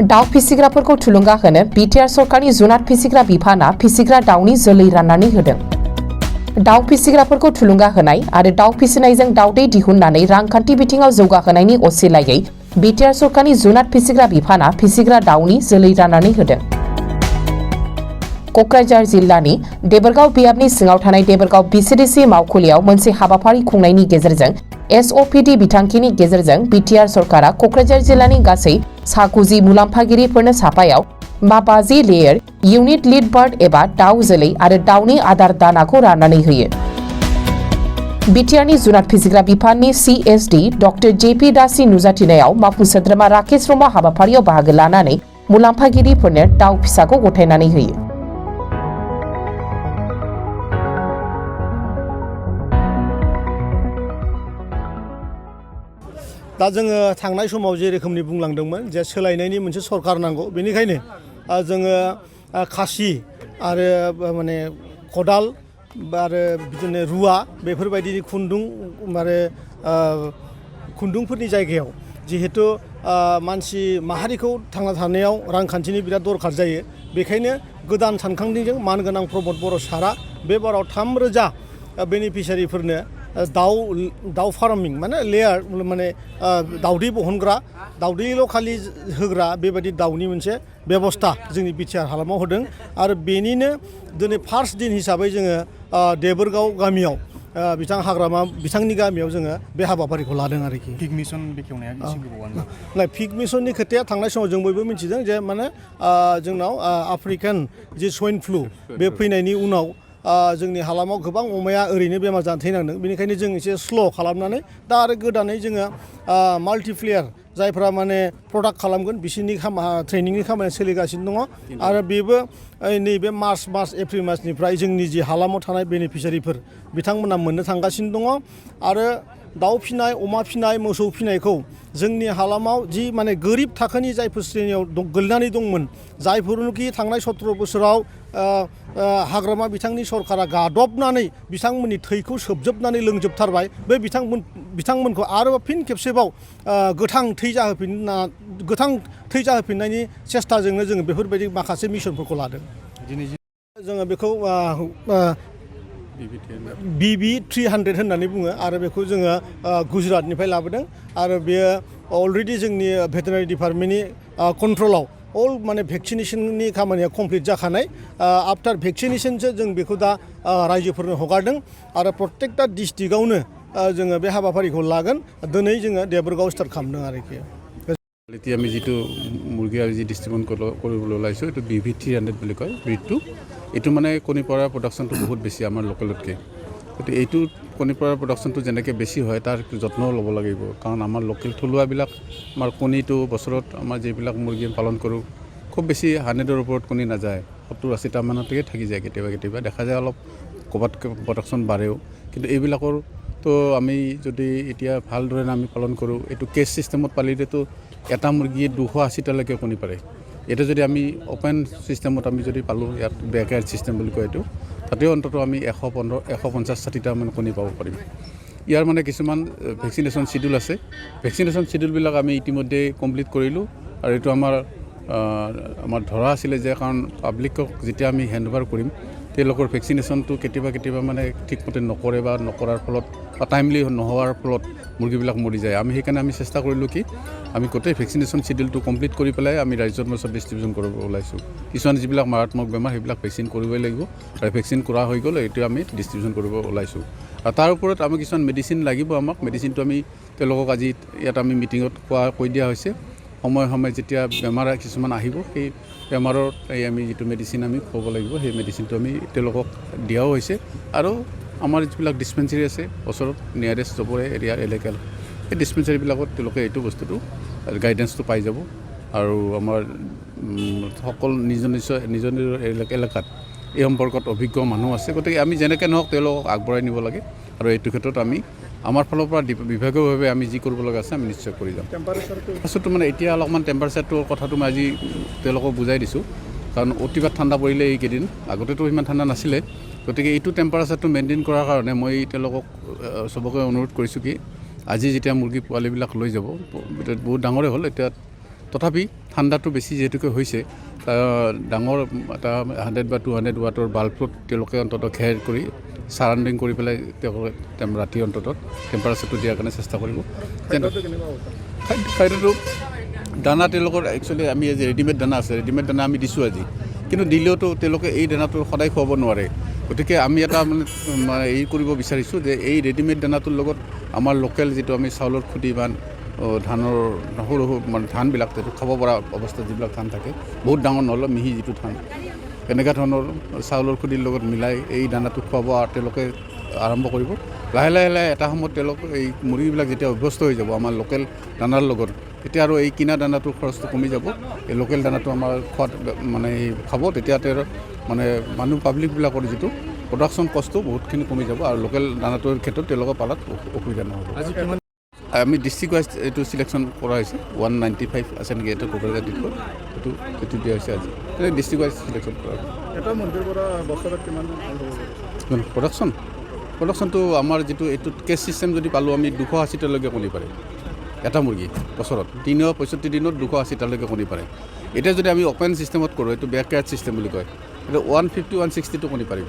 दाउ फिसिग्राफोरखौ थुलुंगा होनो बिटिआर सरकारनि जुनार फिसिग्रा बिफाना फिसिग्रा दाउनि जोलै राननानै होदों। दाउ फिसिग्राफोरखौ थुलुंगा होनाय आरो दाउ फिसिनायजों दाउदै दिहुननानै रांखान्थि बिथिङाव जौगाहोनायनि असिलायै बिटिआर सरकारनि जुनार फिसिग्रा बिफाना फिसिग्रा दाउनि जोलै राननानै होदों। क'क्राझार जिल्लानि देबोरगाव बियाबनि सिङाव थानाय देबोरगाव बिसिडिसि मावखुलियाव मोनसे हाबाफारि खुंनायनि गेजेरजों एसअपिडि बिथांखिनि गेजेरजों बिटिआर सरकारा क'क्राझार जिल्लानि गासै 190 मुलाम्फागिरिफोरनो साफायाव 50 लेयार इउनिट लिड बार्ड एबा दाउ जोलै आरो दाउनि आदार दानाखौ राननानै होयो। बिटिआरनि जुनार फिसिग्रा बिफाननि सिएसडि डक्टर जेपि दासनि नुजाथिनायाव मावफुं सोद्रोमा राकेश ब्रह्म हाबाफारियाव बाहागो लानानै मुलाम्फागिरिफोरनो दाउ फिसाखौ गथायनानै होयो। दा जोङो थांनाय समाव जे रोखोमनि बुंलांदोंमोन जे सोलायनायनि मोनसे सरकार नांगौ, बेनिखायनो जोङो खासि आरो माने खदाल आरो बिदिनो रुवा बेफोरबायदि खुन्दुंफोरनि जायगायाव जिहेतु मानसि माहारिखौ थांना थानायाव रांखान्थिनि बिराद दरखार जायो, बेखायनो गोदान सानखांथिजों मानगोनां प्रमद बर' सारा बे बाराव 3,000 बेनिफिसियारिफोरनो दाउ फार्मिं माने लेयार माने दाउदै बहनग्रा दाउदैल' खालि होग्रा बेबायदि दाउनि मोनसे बेबस्था जोंनि बिटिआर हालामाव होदों। आरो बेनिनो दिनै फार्स्ट दिन हिसाबै जोङो देबोरगाव गामियाव बिथांनि गामियाव जोङो बे हाबाफारिखौ लादों आरोखि। पिग मिशन बेखेवनाया एसे गोबावानो पिग मिशननि खोथाया थांनाय समाव जों बयबो मिथिदों जे माने जोंनाव आफ्रिकान जे स्वाइन फ्लु बे फैनायनि उनाव जोंनि हालामाव गोबां अमाया ओरैनो बेमार जानानै थैनांदों, बेनिखायनो जों एसे स्ल' खालामनानै दा आरो गोदानै जोङो माल्टिप्लेयार जायफ्रा माने प्रडाक्ट खालामगोन बिसोरनि ट्रेनिंनि खामानिया सोलिगासिनो दङ। आरो बेबो नैबे मार्च एप्रिल मासनिफ्राय जोंनि जि हालामाव थानाय बेनिफिसियारिफोर बिथांमोना मोननो थांगासिनो दङ। आरो दाउ फिनाय, अमा फिनाय, मोसौ फिनायखौ जोंनि हालामाव जि माने गोरिब थाखोनि जायफोर श्रेणियाव गोलैनानै दंमोन, जायफोरनोखि थांनाय 17 बोसोराव हाग्रामा बिथांनि सरकारा गादबनानै बिथांमोननि थैखौ सोबजोबनानै लोंजोबथारबाय, बे बिथांमोनखौ आरोबाव फिन खेबसेबाव गोथां थै जाहोफिननायनि सेस्टाजोंनो जोङो बेफोरबायदि माखासे मिशनफोरखौ लादों। जोङो बेखौ BB 300 होननानै बुङो आरो बेखौ जोङो गुजरातनिफ्राय लाबोदों। आरो बेयो अलरेडि जोंनि भेटेनारि डिपार्टमेन्टनि कन्ट्रलाव माने भेक्सिनेसननि खामानिया कमप्लिट जाखानाय। आफ्टार भेक्सिनेसनसो जों बेखौ दा रायजोफोरनो हगारदों आरो प्रत्येकटा डिस्ट्रिक्टआवनो जोङो बे हाबाफारिखौ लागोन। दिनै जोङो देबोरगाव स्टार्ट खालामदों आरोखि। এতিয়া আমি যিটো মুৰ্গী আৰু যি ডিষ্ট্ৰিবিউট কৰিবলৈ ওলাইছোঁ এইটো BV 300 বুলি কয় ব্ৰিডটো। এইটো মানে কণী পৰাৰ প্ৰডাকশ্যনটো বহুত বেছি আমাৰ লোকেলতকৈ, গতিকে এইটো কণী পৰাৰ প্ৰডাকশ্যনটো যেনেকৈ বেছি হয় তাৰ যত্নও ল'ব লাগিব, কাৰণ আমাৰ লোকেল থলুৱাবিলাক আমাৰ কণীটো বছৰত আমাৰ যিবিলাক মুৰ্গী পালন কৰোঁ খুব বেছি 100ৰ ওপৰত কণী নাযায়, 70-80টা মানলৈকে থাকি যায়। কেতিয়াবা দেখা যায় অলপ ক'ৰবাত প্ৰডাকশ্যন বাঢ়েও, কিন্তু এইবিলাকৰ তো আমি যদি এতিয়া ভালদৰে আমি পালন কৰোঁ, এইটো কেছ ছিষ্টেমত পালিলেতো এটা মুৰ্গীয়ে 280টালৈকে কণী পাৰে। এইটো যদি আমি অ'পেন ছিষ্টেমত আমি যদি পালোঁ, ইয়াত বেকেয়াৰ ছিষ্টেম বুলি কয় এইটো, তাতেও অন্ততঃ আমি 150-160টা মান কণী পাব পাৰিম। ইয়াৰ মানে কিছুমান ভেকচিনেশ্যন চিডিউল আছে, ভেকচিনেশ্যন চিডিউলবিলাক আমি ইতিমধ্যে কমপ্লিট কৰিলোঁ। আৰু এইটো আমাৰ ধৰা আছিলে যে কাৰণ পাব্লিকক যেতিয়া আমি হেণ্ড অভাৰ কৰিম তেওঁলোকৰ ভেকচিনেশ্যনটো কেতিয়াবা মানে ঠিকমতে নকৰে বা নকৰাৰ ফলত বা টাইমলি নোহোৱাৰ ফলত মুৰ্গীবিলাক মৰি যায়। আমি সেইকাৰণে আমি চেষ্টা কৰিলোঁ কি আমি গোটেই ভেকচিনেশ্যন চিডিউলটো কমপ্লিট কৰি পেলাই আমি ৰাজ্যৰ মাজত ডিষ্ট্ৰিবিউশ্যন কৰিব ওলাইছোঁ। কিছুমান যিবিলাক মাৰাত্মক বেমাৰ সেইবিলাক ভেকচিন কৰিবই লাগিব, আৰু ভেকচিন কৰা হৈ গ'ল এইটো আমি ডিষ্ট্ৰিবিউশ্যন কৰিব ওলাইছোঁ। আৰু তাৰ ওপৰত আমি কিছুমান মেডিচিন লাগিব, আমাক মেডিচিনটো আমি তেওঁলোকক আজি ইয়াত আমি মিটিঙত কৈ দিয়া হৈছে। সময়ে যেতিয়া বেমাৰ কিছুমান আহিব সেই বেমাৰৰ আমি যিটো মেডিচিন আমি খুৱাব লাগিব সেই মেডিচিনটো আমি তেওঁলোকক দিয়াও হৈছে। আৰু আমাৰ যিবিলাক ডিছপেঞ্চাৰী আছে ওচৰত নিয়াৰেষ্ট চবৰে এলেকাৰ সেই ডিছপেঞ্চাৰীবিলাকত তেওঁলোকে এইটো বস্তুটো গাইডেঞ্চটো পাই যাব। আৰু আমাৰ সকলো নিজৰ এলেকাত এই সম্পৰ্কত অভিজ্ঞ মানুহ আছে, গতিকে আমি যেনেকৈ নহওক তেওঁলোকক আগবঢ়াই নিব লাগে। আৰু এইটো ক্ষেত্ৰত আমি আমাৰ ফালৰ পৰা বিভাগীয়ভাৱে আমি যি কৰিব লগা আছে আমি নিশ্চয় কৰি যাম। টেম্পাৰেচাৰটো মানে এতিয়া অলপমান টেম্পাৰেচাৰটোৰ কথাটো মই আজি তেওঁলোকক বুজাই দিছোঁ, কাৰণ অতিপাত ঠাণ্ডা পৰিলে এইকেইদিন, আগতেতো ইমান ঠাণ্ডা নাছিলে, গতিকে এইটো টেম্পাৰেচাৰটো মেইনটেইন কৰাৰ কাৰণে মই তেওঁলোকক চবকে অনুৰোধ কৰিছোঁ কি আজি যেতিয়া মুৰ্গী পোৱালিবিলাক লৈ যাব, বহুত ডাঙৰে হ'ল, এতিয়া তথাপি ঠাণ্ডাটো বেছি যিহেতুকে হৈছে ডাঙৰ এটা 100 বা 200 ৱাটৰ বাল্বত তেওঁলোকে অন্ততঃ খেৰ কৰি চাৰাউণ্ডিং কৰি পেলাই তেওঁলোকে ৰাতি অন্ততঃ টেম্পাৰেচাৰটো দিয়াৰ কাৰণে চেষ্টা কৰিব। খাদ্যটো দানা তেওঁলোকৰ একচুৱেলি আমি আজি ৰেডিমেড দানা আছে, ৰেডিমেড দানা আমি দিছোঁ আজি, কিন্তু দিলেওতো তেওঁলোকে এই দানাটো সদায় খুৱাব নোৱাৰে। গতিকে আমি এটা মানে এই কৰিব বিচাৰিছোঁ যে এই ৰেডিমেড দানাটোৰ লগত আমাৰ লোকেল যিটো আমি চাউলৰ খুটি বা ধানৰ সৰু সৰু মানে ধানবিলাক যিটো খাব পৰা অৱস্থাত যিবিলাক ধান থাকে, বহুত ডাঙৰ নহ'লেও মিহি যিটো ধান, এনেকুৱা ধৰণৰ চাউলৰ খুটিৰ লগত মিলাই এই দানাটো খুৱাব তেওঁলোকে আৰম্ভ কৰিব। লাহে লাহে লাহে এটা সময়ত তেওঁলোকে এই মুৰ্গীবিলাক যেতিয়া অভ্যস্ত হৈ যাব আমাৰ লোকেল দানাৰ লগত, তেতিয়া আৰু এই কিনা দানাটোৰ খৰচটো কমি যাব। এই লোকেল দানাটো আমাৰ খোৱাত মানে খাব, তেতিয়া তেওঁৰ মানে মানুহ পাব্লিকবিলাকৰ যিটো প্ৰডাকশ্যন কষ্টটো বহুতখিনি কমি যাব আৰু লোকেল দানাটোৰ ক্ষেত্ৰত তেওঁলোকৰ পালাত অসুবিধা নহ'ব। আমি ডিষ্ট্ৰিক্ট ৱাইজ এইটো চিলেকশ্যন কৰা হৈছে, 195 আছে নেকি এটা কোকৰাঝাৰ ডিষ্ট্ৰিক্টত, এইটো দিয়া হৈছে আজি ডিষ্ট্ৰিক্ট ৱাইজ চিলেকশ্যন কৰা হৈছে। এটা মুৰ্গীৰ পৰা বছৰত কিমান প্ৰডাকশ্যনটো আমাৰ যিটো এইটো কেছ ছিষ্টেম যদি পালোঁ আমি 280টালৈকে কণী পাৰে এটা মুৰ্গী বছৰত, 365 দিনত 280টালৈকে কণী পাৰে। এতিয়া যদি আমি অপেন ছিষ্টেমত কৰোঁ, এইটো বেক কেয়াৰ ছিষ্টেম বুলি কয়, এইটো 150-160টো কণী পাৰিব।